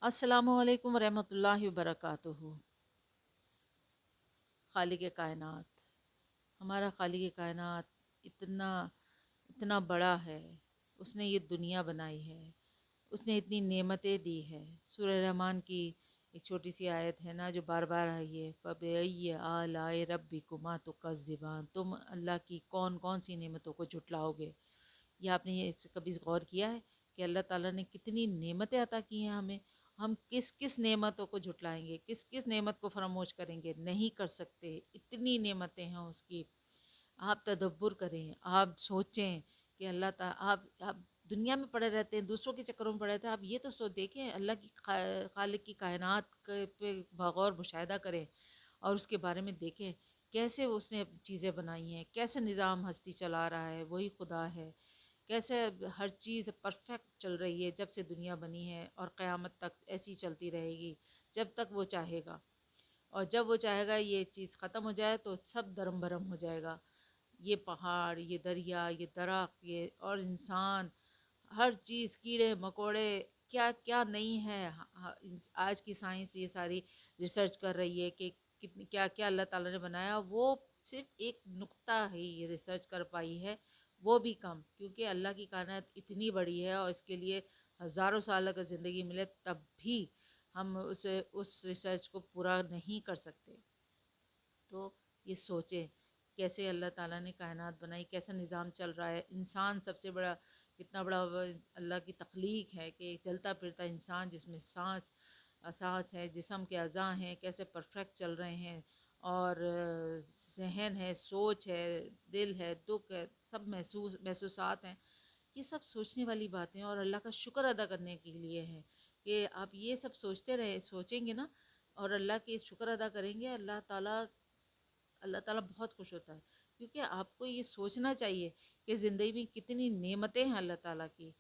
अस्सलामु अलैकुम वरहमतुल्लाहि वबरकातुहू। खालिक कायनात, हमारा खालिक कायनात इतना इतना बड़ा है। उसने ये दुनिया बनाई है, उसने इतनी नेमतें दी है। सूरह रहमान की एक छोटी सी आयत है ना, जो बार बार आई है, फ़बिअय्यि आलाइ रब्बिकुमा तुकज़्ज़िबान, तुम अल्लाह की कौन कौन सी नेमतों को झुटलाओगे। ये आपने ये कभी गौर किया है कि अल्लाह ताला ने कितनी नेमतें अता की हैं हमें। हम किस किस नेमतों को झुटलाएंगे, किस किस नेमत को फरामोश करेंगे, नहीं कर सकते। इतनी नेमतें हैं उसकी। आप तदब्बुर करें, आप सोचें कि आप दुनिया में पड़े रहते हैं, दूसरों के चक्करों में पड़े रहते हैं। आप ये तो सोच देखें, अल्लाह की खालिक की कायनात पे बगौर मुशाहिदा करें और उसके बारे में देखें कैसे उसने अपनी चीज़ें बनाई हैं, कैसे निज़ाम हस्ती चला रहा है, वही खुदा है। कैसे हर चीज़ परफेक्ट चल रही है जब से दुनिया बनी है, और क़यामत तक ऐसी चलती रहेगी जब तक वो चाहेगा। और जब वो चाहेगा ये चीज़ ख़त्म हो जाए तो सब दरम भरम हो जाएगा। ये पहाड़, ये दरिया, ये दरख्त, ये और इंसान, हर चीज़, कीड़े मकोड़े, क्या क्या नहीं है। आज की साइंस ये सारी रिसर्च कर रही है कि कितनी क्या क्या अल्लाह ताला ने बनाया। वो सिर्फ एक नुक्ता है ये रिसर्च कर पाई है, वो भी कम, क्योंकि अल्लाह की कायनात इतनी बड़ी है और इसके लिए हज़ारों साल अगर ज़िंदगी मिले तब भी हम उस रिसर्च को पूरा नहीं कर सकते। तो ये सोचें कैसे अल्लाह ताला ने कायनात बनाई, कैसा निज़ाम चल रहा है। इंसान सबसे बड़ा, कितना बड़ा अल्लाह की तख्लीक है कि चलता फिरता इंसान जिसमें सांस है, जिस्म के अज़ा हैं, कैसे परफेक्ट चल रहे हैं। और ज़हन है, सोच है, दिल है, दुख है, सब महसूसात हैं। ये सब सोचने वाली बातें और अल्लाह का शुक्र अदा करने के लिए है कि आप ये सब सोचेंगे ना और अल्लाह के शुक्र अदा करेंगे। अल्लाह ताला बहुत खुश होता है, क्योंकि आपको ये सोचना चाहिए कि ज़िंदगी में कितनी नेमतें हैं अल्लाह ताला की।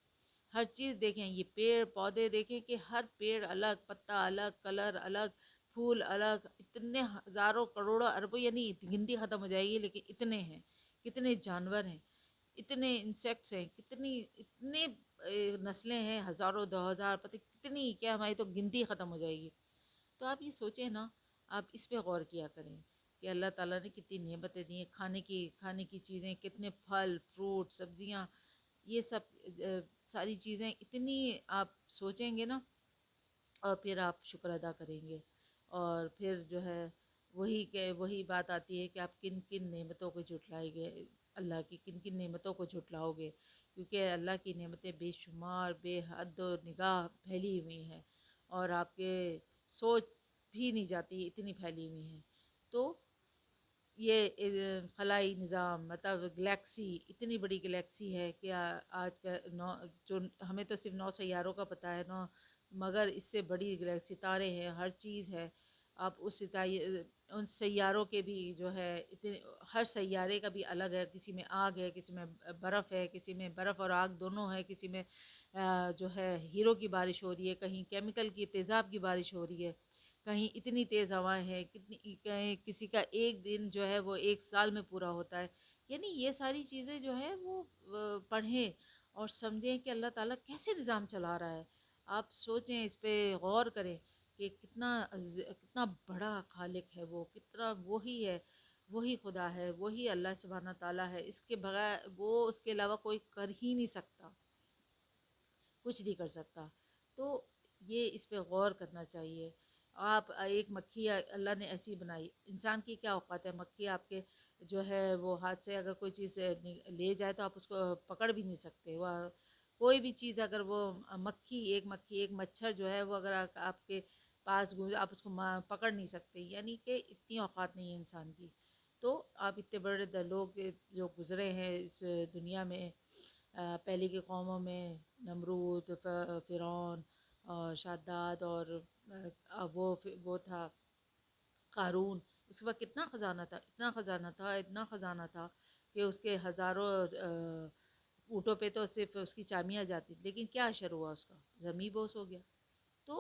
हर चीज़ देखें, ये पेड़ पौधे देखें कि हर पेड़ अलग, पत्ता अलग, कलर अलग, फूल अलग, इतने हज़ारों करोड़ों अरबों, यानी गिनती ख़त्म हो जाएगी, लेकिन इतने हैं। कितने जानवर हैं, इतने इंसेक्ट्स हैं, कितनी इतने नस्लें हैं, हज़ारों 2000, पता कितनी, क्या हमारी तो गिनती ख़त्म हो जाएगी। तो आप ये सोचें ना, आप इस पे गौर किया करें कि अल्लाह ताला ने कितनी नेमतें दी हैं। खाने की चीज़ें, कितने फल फ्रूट सब्जियां, ये सब सारी चीज़ें इतनी, आप सोचेंगे ना और फिर आप शुक्र अदा करेंगे। और फिर जो है वही बात आती है कि आप किन किन नेमतों को झुटलाएंगे, अल्लाह की किन किन नेमतों को झुटलाओगे, क्योंकि अल्लाह की नेमतें बेशुमार बेहद निगाह फैली हुई हैं और आपके सोच भी नहीं जाती, इतनी फैली हुई हैं। तो ये खलाई निज़ाम, मतलब गैलेक्सी, इतनी बड़ी गैलेक्सी है कि आज का नौ, जो हमें तो सिर्फ 9 सैयारों का पता है, नौ, मगर इससे बड़ी गैलेक्सी, सितारे हैं, हर चीज़ है। आप उन सैयारों के भी जो है इतने, हर सैयारे का भी अलग है। किसी में आग है, किसी में बर्फ़ है, किसी में बर्फ़ और आग दोनों है, किसी में जो है हीरो की बारिश हो रही है, कहीं केमिकल की तेज़ाब की बारिश हो रही है, कहीं इतनी तेज़ हवाएं हैं, कहीं किसी का एक दिन जो है वो एक साल में पूरा होता है। यानी ये सारी चीज़ें जो है वो पढ़ें और समझें कि अल्लाह ताला कैसे निज़ाम चला रहा है। आप सोचें, इस पे गौर करें कि कितना बड़ा खालिक है वो, कितना वही है, वही खुदा है, वही अल्लाह सुब्हाना ताला है। इसके बगैर वो, उसके अलावा कोई कर ही नहीं सकता, कुछ नहीं कर सकता। तो ये इस पे गौर करना चाहिए। आप एक मक्खी अल्लाह ने ऐसी बनाई, इंसान की क्या औकात है, मक्खी आपके जो है वो हाथ से अगर कोई चीज़ ले जाए तो आप उसको पकड़ भी नहीं सकते। वह कोई भी चीज़, अगर वो मक्खी एक मच्छर जो है वो अगर आपके पास आप उसको पकड़ नहीं सकते, यानी कि इतनी औकात नहीं है इंसान की। तो आप इतने बड़े लोग जो गुज़रे हैं इस दुनिया में, पहले की कौमों में नमरूद, फ़िरौन और शादाद और वो था क़ारून। उसके बाद कितना ख़जाना था, इतना ख़जाना था, इतना ख़जाना था कि उसके हज़ारों ऊँटों पे तो सिर्फ उसकी चाबियाँ जाती थी, लेकिन क्या असर हुआ उसका, ज़मीं बोस हो गया। तो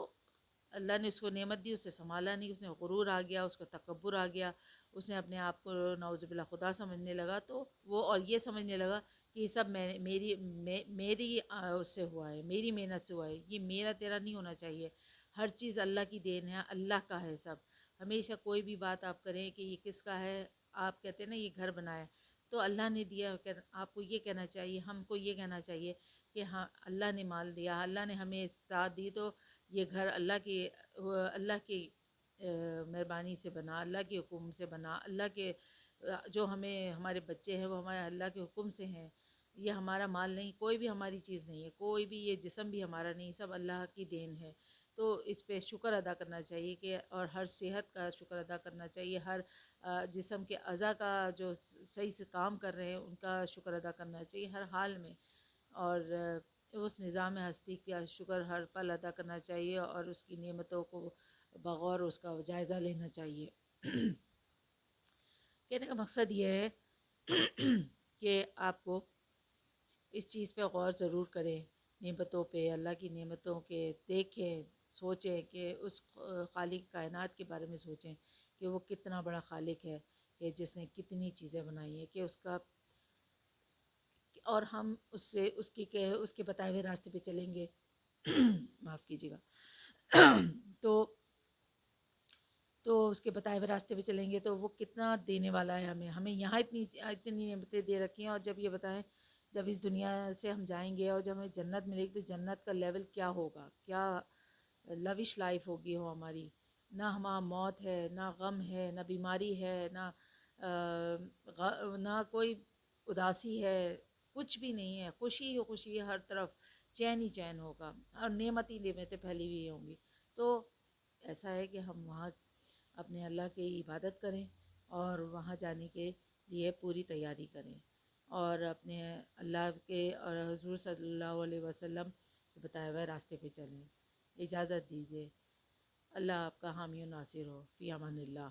अल्लाह ने उसको नेमत दी, उससे संभाला नहीं, उसने गुरूर आ गया, उसको तकब्बुर आ गया, उसने अपने आप को नाउज़ुबिल्लाह खुदा समझने लगा। तो वो और ये समझने लगा कि ये सब मेरी उससे हुआ है, मेरी मेहनत से हुआ है, ये मेरा तेरा नहीं होना चाहिए। ہر چیز اللہ کی دین ہے، اللہ کا ہے سب۔ ہمیشہ کوئی بھی بات آپ کریں کہ یہ کس کا ہے، آپ کہتے ہیں نا یہ گھر بنایا تو اللہ نے دیا، آپ کو یہ کہنا چاہیے، ہم کو یہ کہنا چاہیے کہ ہاں اللہ نے مال دیا، اللہ نے ہمیں استطاعت دی، تو یہ گھر اللہ کی مہربانی سے بنا، اللہ کے حکم سے بنا، اللہ کے جو ہمیں ہمارے بچے ہیں وہ ہمارے اللہ کے حکم سے ہیں۔ یہ ہمارا مال نہیں، کوئی بھی ہماری چیز نہیں ہے، کوئی بھی یہ جسم بھی ہمارا نہیں، سب اللہ کی دین ہے۔ تو اس پہ شکر ادا کرنا چاہیے کہ، اور ہر صحت کا شکر ادا کرنا چاہیے، ہر جسم کے اعضاء کا جو صحیح سے کام کر رہے ہیں ان کا شکر ادا کرنا چاہیے ہر حال میں، اور اس نظام ہستی کا شکر ہر پل ادا کرنا چاہیے، اور اس کی نعمتوں کو بغور اس کا جائزہ لینا چاہیے۔ کہنے کا مقصد یہ ہے کہ آپ کو اس چیز پہ غور ضرور کریں، نعمتوں پہ، اللہ کی نعمتوں کے دیکھیں، سوچیں کہ اس خالق کائنات کے بارے میں سوچیں کہ وہ کتنا بڑا خالق ہے، کہ جس نے کتنی چیزیں بنائی ہیں، کہ اس کا، اور ہم اس کے بتائے ہوئے راستے پہ چلیں گے معاف کیجیے گا تو اس کے بتائے ہوئے راستے پہ چلیں گے تو وہ کتنا دینے والا ہے ہمیں یہاں اتنی نعمتیں دے رکھی ہیں، اور جب یہ بتائیں جب اس دنیا سے ہم جائیں گے اور جب ہمیں جنت ملے گی تو جنت کا لیول کیا ہوگا، کیا لوش لائف ہوگی وہ ہماری، نہ ہمارا موت ہے، نہ غم ہے، نہ بیماری ہے، نہ کوئی اداسی ہے، کچھ بھی نہیں ہے، خوشی ہی خوشی ہے ہر طرف، چین ہی چین ہوگا، اور نعمت ہی نعمتیں پھیلی ہوئی ہوں گی۔ تو ایسا ہے کہ ہم وہاں اپنے اللہ کی عبادت کریں اور وہاں جانے کے لیے پوری تیاری کریں، اور اپنے اللہ کے اور حضور صلی اللہ علیہ وسلم کے بتائے ہوئے راستے پہ چلیں۔ اجازت دیجیے، اللہ آپ کا حامی و ناصر ہو، فی امان اللہ۔